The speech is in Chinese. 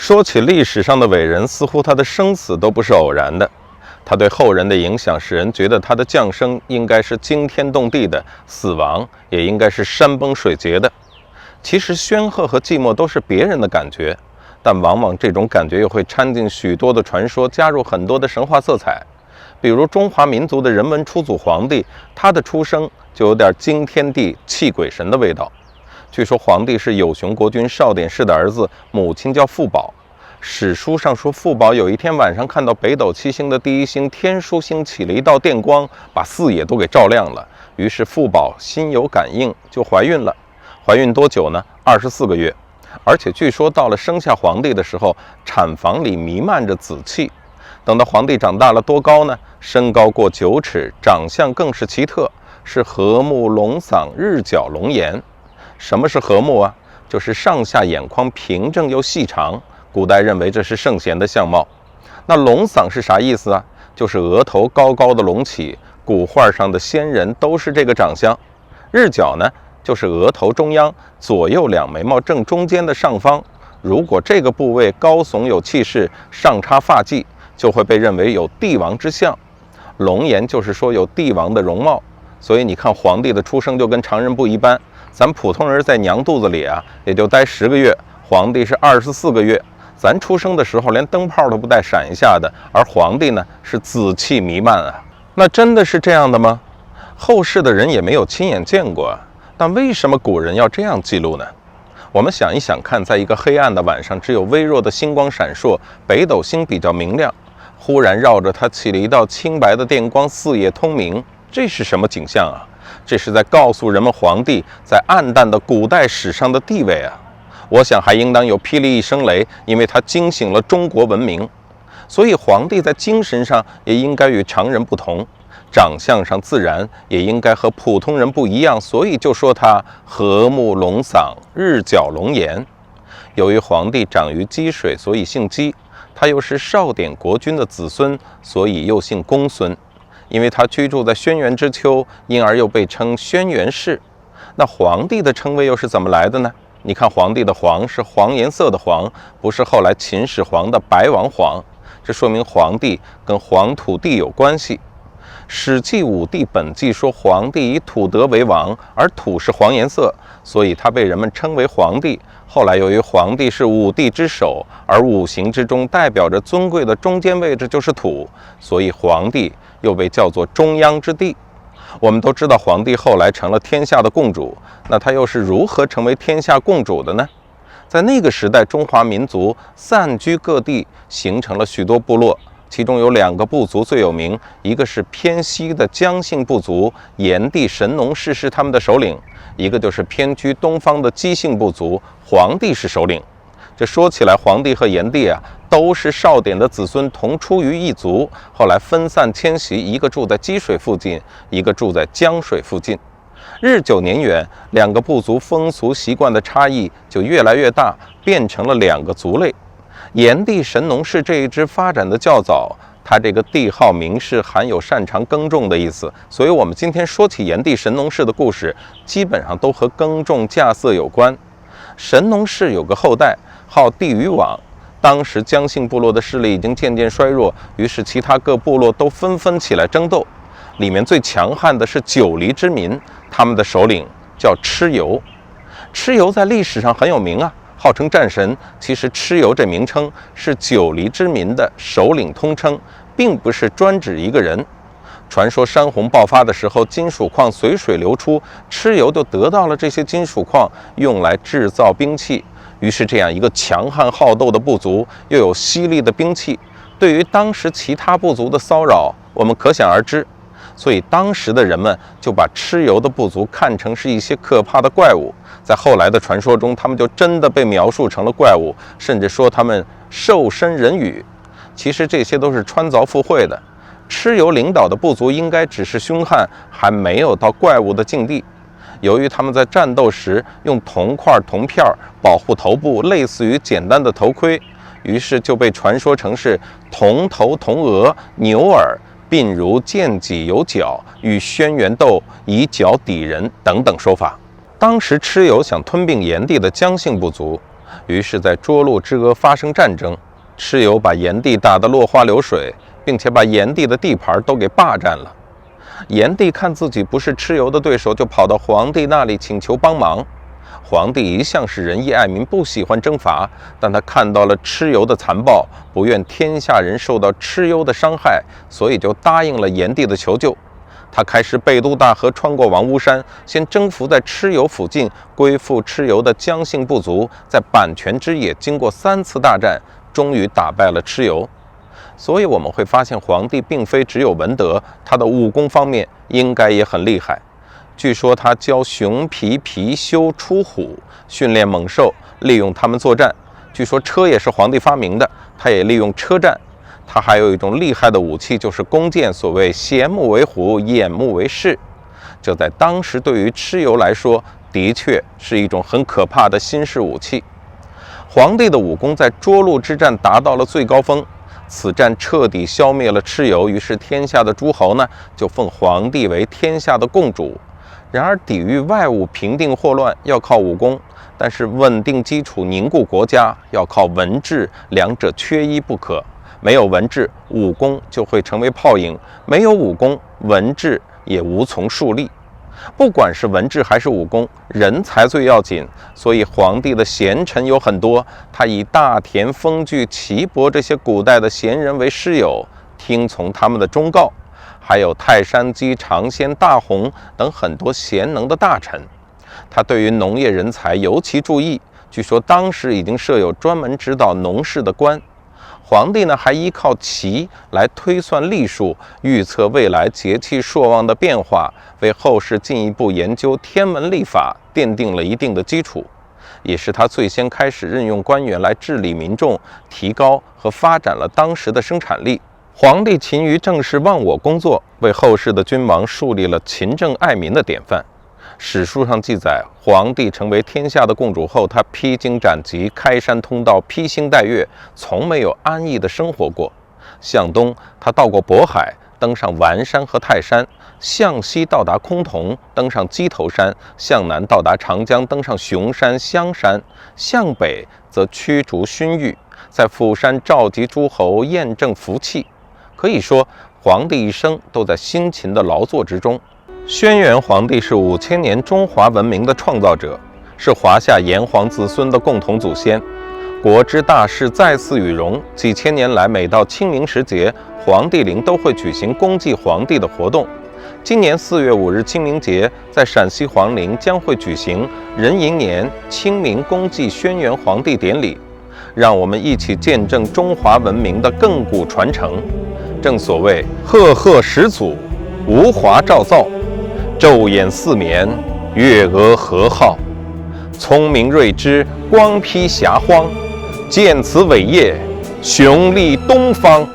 说起历史上的伟人，似乎他的生死都不是偶然的。他对后人的影响，使人觉得他的降生应该是惊天动地的，死亡也应该是山崩水竭的。其实宣赫和寂寞都是别人的感觉，但往往这种感觉又会掺进许多的传说，加入很多的神话色彩。比如中华民族的人文初祖皇帝，他的出生就有点惊天地泣鬼神的味道。据说皇帝是有熊国君少典氏的儿子，母亲叫傅宝。史书上说，傅宝有一天晚上看到北斗七星的第一星天枢星起了一道电光，把四野都给照亮了。于是傅宝心有感应，就怀孕了。怀孕多久呢？24个月。而且据说到了生下皇帝的时候，产房里弥漫着紫气。等到皇帝长大了，多高呢？身高过9尺，长相更是奇特，是和目龙嗓，日角龙颜。什么是和目啊？就是上下眼眶平正又细长，古代认为这是圣贤的相貌。那龙嗓是啥意思啊？就是额头高高的隆起，古画上的仙人都是这个长相。日角呢，就是额头中央左右两眉毛正中间的上方，如果这个部位高耸有气势，上插发髻，就会被认为有帝王之相。龙颜就是说有帝王的容貌。所以你看皇帝的出生就跟常人不一般，咱普通人在娘肚子里啊也就待10个月，皇帝是24个月。咱出生的时候连灯泡都不带闪一下的，而皇帝呢是紫气弥漫啊。那真的是这样的吗？后世的人也没有亲眼见过啊。但为什么古人要这样记录呢？我们想一想看，在一个黑暗的晚上，只有微弱的星光闪烁，北斗星比较明亮，忽然绕着它起了一道清白的电光，四野通明。这是什么景象啊？这是在告诉人们皇帝在暗淡的古代史上的地位啊。我想还应当有霹雳一声雷，因为他惊醒了中国文明。所以皇帝在精神上也应该与常人不同，长相上自然也应该和普通人不一样，所以就说他和目龙嗓，日角龙颜。由于皇帝长于积水，所以姓姬，他又是少典国君的子孙，所以又姓公孙。因为他居住在轩辕之丘，因而又被称轩辕氏。那皇帝的称谓又是怎么来的呢？你看皇帝的黄是黄颜色的黄，不是后来秦始皇的白王黄，这说明皇帝跟黄土地有关系。史记武帝本纪说，皇帝以土德为王，而土是黄颜色，所以他被人们称为皇帝。后来由于皇帝是五帝之首，而五行之中代表着尊贵的中间位置就是土，所以皇帝又被叫做中央之帝。我们都知道皇帝后来成了天下的共主，那他又是如何成为天下共主的呢？在那个时代，中华民族散居各地，形成了许多部落，其中有2个部族最有名，一个是偏西的姜姓部族，炎帝神农氏是他们的首领；一个就是偏居东方的姬姓部族，黄帝是首领。这说起来，黄帝和炎帝啊，都是少典的子孙，同出于一族，后来分散迁徙，一个住在积水附近，一个住在江水附近。日久年远，2个部族风俗习惯的差异就越来越大，变成了2个族类。炎帝神农氏这一支发展的较早，他这个帝号名氏含有擅长耕种的意思，所以我们今天说起炎帝神农氏的故事，基本上都和耕种稼穑有关。神农氏有个后代号帝禹往，当时姜姓部落的势力已经渐渐衰弱，于是其他各部落都纷纷起来争斗。里面最强悍的是九黎之民，他们的首领叫蚩尤。蚩尤在历史上很有名啊，号称战神。其实蚩尤这名称是九黎之民的首领通称，并不是专指一个人。传说山洪爆发的时候，金属矿随水流出，蚩尤就得到了这些金属矿，用来制造兵器。于是这样一个强悍好斗的部族，又有犀利的兵器，对于当时其他部族的骚扰，我们可想而知。所以当时的人们就把蚩尤的部族看成是一些可怕的怪物。在后来的传说中，他们就真的被描述成了怪物，甚至说他们兽身人羽。其实这些都是穿凿附会的。蚩尤领导的部族应该只是凶悍，还没有到怪物的境地。由于他们在战斗时用铜块、铜片保护头部，类似于简单的头盔，于是就被传说成是铜头铜额、牛耳，并如剑戟有角，与轩辕斗，以角抵人等等说法。当时蚩尤想吞并炎帝的姜姓部族，于是，在涿鹿之阿发生战争，蚩尤把炎帝打得落花流水，并且把炎帝的地盘都给霸占了。炎帝看自己不是蚩尤的对手，就跑到皇帝那里请求帮忙。皇帝一向是仁义爱民，不喜欢征伐，但他看到了蚩尤的残暴，不愿天下人受到蚩尤的伤害，所以就答应了炎帝的求救。他开始北渡大河，穿过王屋山，先征服在蚩尤附近归附蚩尤的姜姓部族，在阪泉之野经过3次大战，终于打败了蚩尤。所以我们会发现，皇帝并非只有文德，他的武功方面应该也很厉害。据说他教熊皮貔貅出虎，训练猛兽，利用它们作战。据说车也是皇帝发明的，他也利用车战。他还有一种厉害的武器，就是弓箭，所谓衔木为虎，掩目为视。这在当时对于蚩尤来说，的确是一种很可怕的新式武器。皇帝的武功在涿鹿之战达到了最高峰，此战彻底消灭了蚩尤，于是天下的诸侯呢，就奉皇帝为天下的共主。然而，抵御外物、平定祸乱要靠武功，但是稳定基础、凝固国家要靠文治，两者缺一不可。没有文治，武功就会成为泡影；没有武功，文治也无从树立。不管是文治还是武功，人才最要紧。所以，皇帝的贤臣有很多，他以大田、封具、岐伯这些古代的贤人为师友，听从他们的忠告。还有泰山姬、常仙、大鸿等很多贤能的大臣。他对于农业人才尤其注意，据说当时已经设有专门指导农事的官。皇帝呢，还依靠棋来推算历数，预测未来节气朔望的变化，为后世进一步研究天文历法奠定了一定的基础。也是他最先开始任用官员来治理民众，提高和发展了当时的生产力。皇帝勤于政事忘我工作，为后世的君王树立了勤政爱民的典范。史书上记载，皇帝成为天下的共主后，他披荆斩棘，开山通道，披星戴月，从没有安逸地生活过。向东，他到过渤海，登上完山和泰山；向西到达崆峒，登上鸡头山；向南到达长江，登上熊山、香山；向北则驱逐勋狱，在釜山召集诸侯，验证福气。可以说，皇帝一生都在辛勤的劳作之中。轩辕皇帝是5000年中华文明的创造者，是华夏炎黄子孙的共同祖先。国之大事在祀与戎，几千年来，每到清明时节，皇帝陵都会举行公祭皇帝的活动。今年4月5日清明节，在陕西皇陵将会举行壬寅年清明公祭轩辕皇帝典礼。让我们一起见证中华文明的亘古传承。正所谓赫赫始祖，无华照造，昼掩四眠，月娥和号。聪明睿智，光披霞荒，见此伟业，雄立东方。